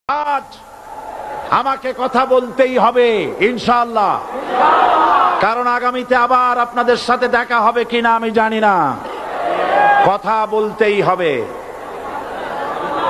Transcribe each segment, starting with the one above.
আজ আমাকে কথা বলতেই হবে ইনশাআল্লাহ, কারণ আগামীতে আবার আপনাদের সাথে দেখা হবে কিনা আমি জানি না। কথা বলতেই হবে।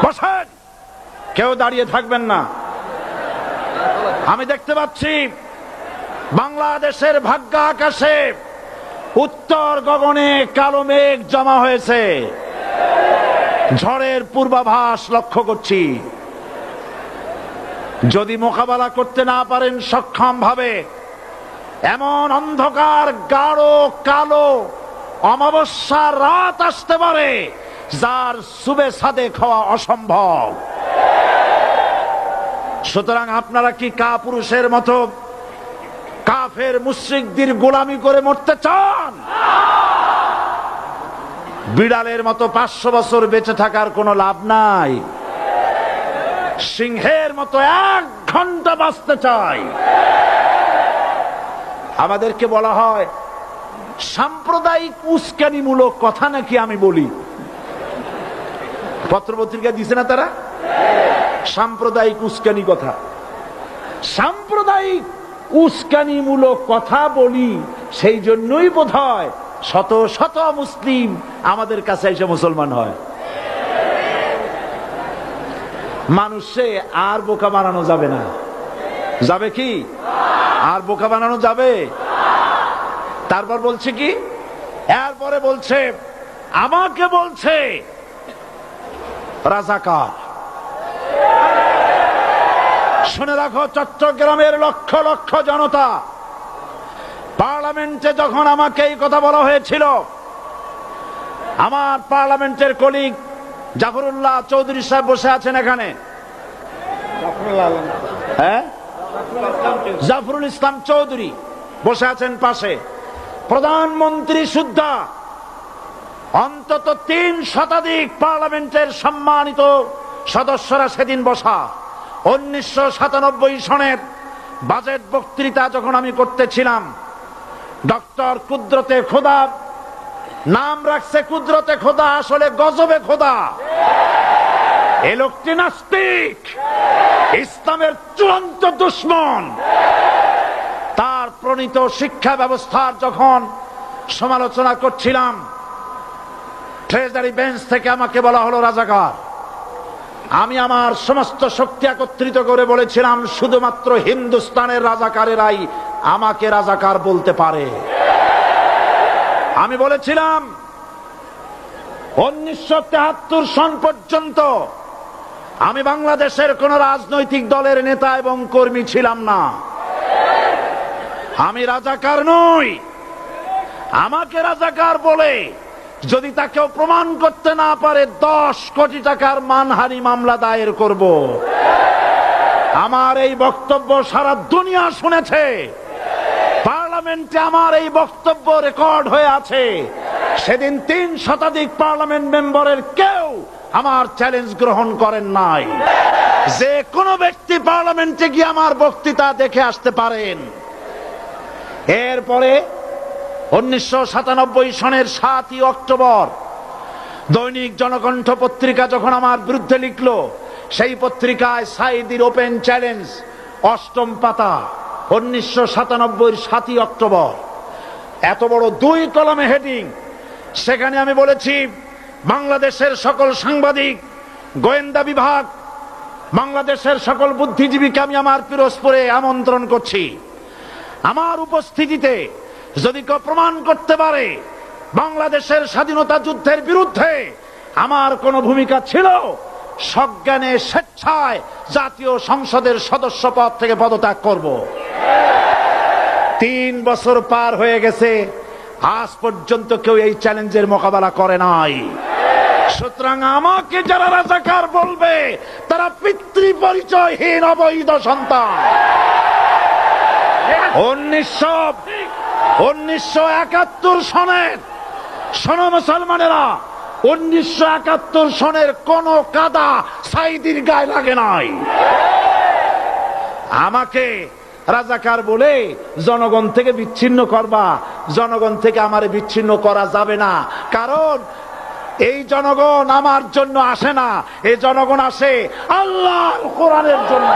বসেন, কেউ দাঁড়িয়ে থাকবেন না। আমি দেখতে পাচ্ছি বাংলাদেশের ভাগ্য আকাশে উত্তর গগনে কালো মেঘ জমা হয়েছে। ঝড়ের পূর্বাভাস লক্ষ্য করছি। যদি মোকাবেলা করতে না পারেন সক্ষম ভাবে, এমন অন্ধকার গাঢ় কালো অমাবস্যার রাত আসতে পারে যার সুবে সাদেক হওয়া অসম্ভব। সুতরাং আপনারা কি কাপুরুষের মতো কাফের মুশরিকদের গোলামি করে মরতে চান? বিড়ালের মতো 500 বছর বেঁচে থাকার কোনো লাভ নাই। সিংহের মতো 1 ঘন্টা বাঁচতে চাই। আমাদেরকে বলা হয় সাম্প্রদায়িক উস্কানিমূলক কথা নাকি আমি বলি। পত্রপত্রিকা দিছে না তারা? সাম্প্রদায়িক উস্কানি কথা, সাম্প্রদায়িক উস্কানিমূলক কথা বলি। সেই জন্যই বোধহয় শত শত মুসলিম আমাদের কাছে এসে মুসলমান হয়। মানুষে আর বোকা বানানো যাবে না। যাবে কি? আর বোকা বানানো যাবে? তারপর বলছে কি? এরপরে বলছে আমাকে বলছে রাজাকার। শুনে রাখো চট্টগ্রামের লক্ষ লক্ষ জনতা, পার্লামেন্টে যখন আমাকে এই কথা বলা হয়েছিল, আমার পার্লামেন্টের কলিগ জাফরুল্লাহ চৌধুরী সাহেব বসে আছেন এখানে। হ্যাঁ, জাফরুল ইসলাম চৌধুরী বসে আছেন পাশে। প্রধানমন্ত্রী সুদ্ধা, অন্তত 3 শতাধিক পার্লামেন্টের সম্মানিত সদস্যরা সেদিন বসা। 1997 সনের বাজেট বক্তৃতা যখন আমি করতেছিলাম, ডক্টর কুদরতে খোদা, নাম রাখছে কুদরতে খোদা, আসলে গজবে খোদা। এ লোকটি নাস্তিক, ইসলামের চূড়ান্ত দুশমন। তার প্রণীত শিক্ষা ব্যবস্থার যখন সমালোচনা করছিলাম, ট্রেজারি বেঞ্চ থেকে আমাকে বলা হলো রাজাকার। আমি আমার সমস্ত শক্তি একত্রিত করে বলেছিলাম শুধুমাত্র হিন্দুস্তানের রাজাকারেরাই আমাকে রাজাকার বলতে পারে। আমি বলেছিলাম 1973 সন পর্যন্ত আমি বাংলাদেশের কোন রাজনৈতিক দলের নেতা এবং কর্মী ছিলাম না। আমি রাজাকার নই। আমাকে রাজাকার বলে যদি তাকেও প্রমাণ করতে না পারে 10 কোটি টাকার মানহানি মামলা দায়ের করব। আমার এই বক্তব্য সারা দুনিয়া শুনেছে। পার্লামেন্টে আমার এই বক্তব্য রেকর্ড হয়ে আছে। সেদিন 3 শতাধিক পার্লামেন্ট মেম্বারের কেউ আমার চ্যালেঞ্জ গ্রহণ করেন নাই। যে কোনো ব্যক্তি পার্লামেন্টে গিয়ে আমার বক্তৃতা দেখে আসতে পারেন। এরপরে 1997 সনের 7 অক্টোবর দৈনিক জনকণ্ঠ পত্রিকা যখন আমার বিরুদ্ধে লিখলো, সেই পত্রিকায় সাইদির ওপেন চ্যালেঞ্জ 8ম পাতা, 1997 7 অক্টোবর, এত বড় 2 কলামে হেডিং। সেখানে আমি বলেছি বাংলাদেশের সকল সাংবাদিক, গোয়েন্দা বিভাগ, বাংলাদেশের সকল বুদ্ধিজীবীকে আমি আমার পিরোজপুরে আমন্ত্রণ করছি। আমার উপস্থিতিতে যদি কেউ প্রমাণ করতে পারে বাংলাদেশের স্বাধীনতা যুদ্ধের বিরুদ্ধে আমার কোনো ভূমিকা ছিল, সজ্ঞানে স্বেচ্ছায় জাতীয় সংসদের সদস্য পদ থেকে পদত্যাগ করব। 3 বছর পার হয়ে গেছে, আজ পর্যন্ত কেউ এই চ্যালেঞ্জের মোকাবেলা করে নাই। সুতরাং আমাকে যারা রাজাকার বলবে তারা পিতৃ পরিচয়হীন অবৈধ সন্তান। 1971 সনের, শোনো মুসলমানেরা, 1971 সনের কোন কাদা সাইদির গায়ে লাগে নাই। আমাকে রাজাকার বলে জনগণ থেকে বিচ্ছিন্ন করবা। জনগণ থেকে আমারে বিচ্ছিন্ন করা যাবে না, কারণ এই জনগণ আমার জন্য আসে না, এই জনগণ আসে আল্লাহর কোরআনের জন্য।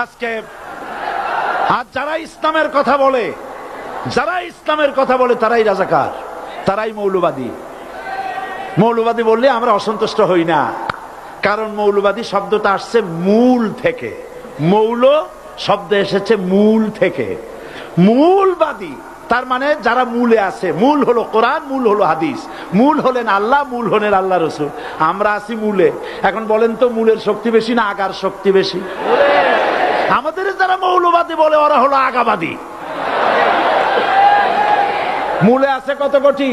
আজকে আর যারা ইসলামের কথা বলে, তারাই রাজাকার, তারাই মৌলবাদী। মৌলবাদী বললে আমরা অসন্তুষ্ট হই না, কারণ মৌলবাদী শব্দটা আসছে মূল থেকে। মৌল শব্দ এসেছে মূল থেকে। মূলবাদী তার মানে যারা মূলে আছে। মূল হলো কোরআন, মূল হলো হাদিস, মূল হলেন আল্লাহ, মূল হলেন আল্লাহ রসুল। আমরা আছি মূলে। এখন বলেন তো মূলের শক্তি বেশি না আগার শক্তি বেশি? আমাদের যারা মৌলবাদী বলে ওরা হলো আগাবাদী। মূলে আছে কত কোটি?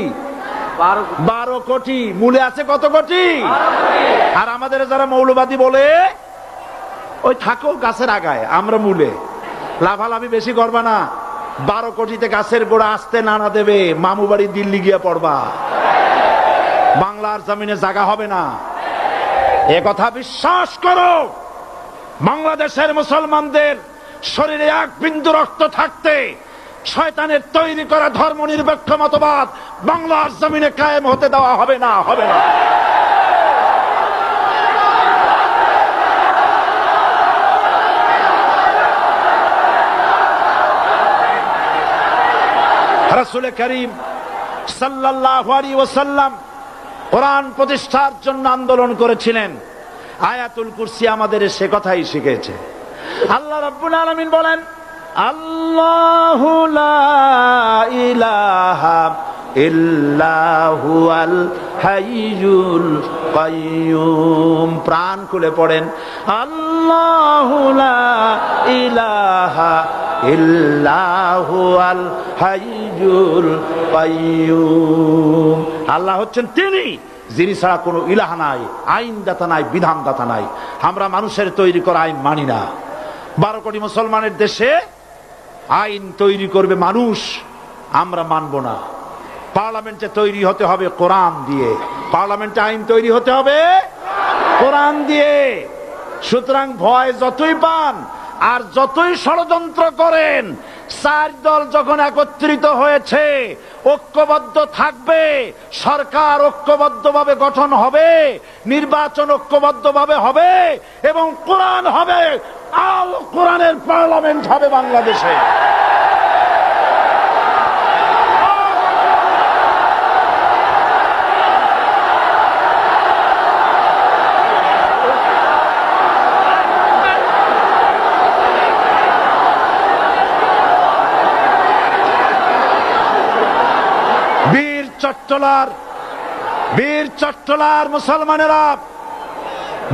12 কোটি। মূলে আছে কত কোটি? আর আমাদের যারা মৌলবাদী বলে ওই থাকো গাছের আগায়, আমরা মূলে। লাভালাভি বেশি করবা না, 12 কোটিতে গাছের গোড়া আসতে নানা দেবে, মামু বাড়ি দিল্লি গিয়ে পড়বা, বাংলার জমিনে জায়গা হবে না। এ কথা বিশ্বাস করো। বাংলাদেশের মুসলমানদের শরীরে এক বিন্দু রক্ত থাকতে শয়তানের তৈরি করা ধর্ম নিরপেক্ষ মতবাদ বাংলার জমিনে কায়েম হতে দেওয়া হবে না, হবে না। রাসূল করিম সাল্লাল্লাহু আলাইহি ওয়াসাল্লাম কোরআন প্রতিষ্ঠার জন্য আন্দোলন করেছিলেন। আয়াতুল কুরসি আমাদের সে কথাই শিখেছে। আল্লাহ রাব্বুল আলামিন বলেন, আল্লাহু লা ইলাহা ইল্লা হুয়াল হাইয়ুল কাইয়্যুম। প্রাণ খুলে পড়েন, আল্লাহু লা ইলাহা ইল্লা হুয়াল হাইয়ুল কাইয়্যুম। আল্লাহ হচ্ছেন তিনি, যিনি ছাড়া কোনো ইলাহা নাই, আইনদাতা নাই, বিধানদাতা নাই। আমরা মানুষের তৈরি করা আইন মানি না। 12 কোটি মুসলমানের দেশে আইন তৈরি করবে মানুষ, আমরা মানব না। পার্লামেন্টে তৈরি হতে হবে কোরআন দিয়ে, পার্লামেন্টে আইন তৈরি হতে হবে কোরআন দিয়ে। সুতরাং ভয় যতই পান আর যতই ষড়যন্ত্র করেন, 4 দল যখন একত্রিত হয়েছে, ঐক্যবদ্ধ থাকবে, সরকার ঐক্যবদ্ধভাবে গঠন হবে, নির্বাচন ঐক্যবদ্ধভাবে হবে এবং কোরআন হবে, আল কোরআনের পার্লামেন্ট হবে বাংলাদেশে।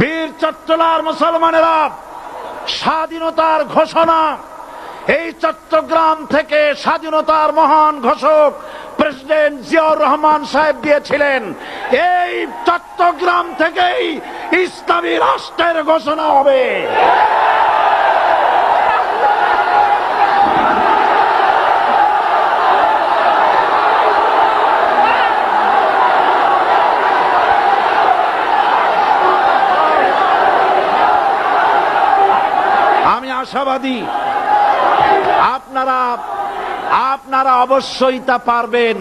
বীর চট্টলার মুসলমানেরা স্বাধীনতার ঘোষণা, এই চট্টগ্রাম থেকে স্বাধীনতার মহান ঘোষক প্রেসিডেন্ট জিয়াউর রহমান সাহেব দিয়েছিলেন। এই চট্টগ্রাম থেকেই ইসলামী রাষ্ট্রের ঘোষণা হবে। আশাবাদী আপনারা অবশ্যই তা পারবেন।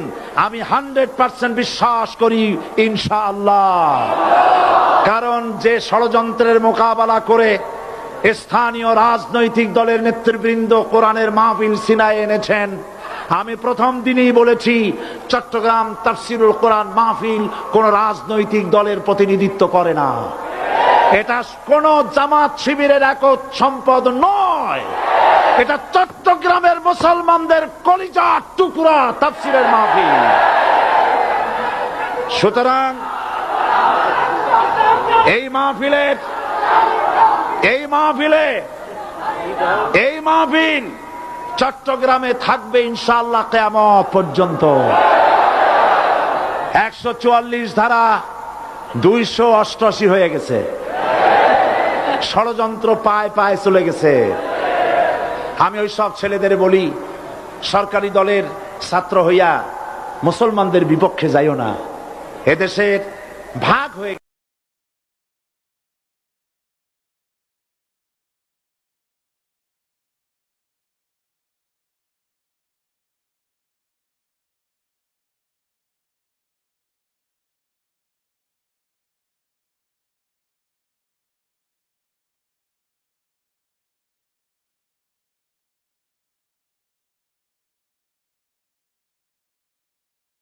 আমি 100% বিশ্বাস করি ইনশাআল্লাহ। কারণ যে ষড়যন্ত্রের মোকাবেলা করে স্থানীয় রাজনৈতিক দলের নেতৃবৃন্দ কোরআনের মাহফিল সিনায় এনেছেন, আমি প্রথম দিনই বলেছি চট্টগ্রাম তাফসিরুল কোরআন মাহফিল কোন রাজনৈতিক দলের প্রতিনিধিত্ব করে না। এটা কোন জামাত শিবিরের একক সম্পদ নয়, এটা চট্টগ্রামের মুসলমানদের কলিজার টুকরা তাফসিরের মাহফিল। সুতরাং এই মাহফিল চট্টগ্রামে থাকবে ইনশাআল্লাহ কিয়ামত পর্যন্ত। 144 ধারা 288 হয়ে গেছে, ষড়যন্ত্র পায় পায় চলে গেছে। আমি ওই সব ছেলেদের বলি, সরকারি দলের ছাত্র হইয়া মুসলমানদের বিপক্ষে যাইও না। এদেশের ভাগ হয়ে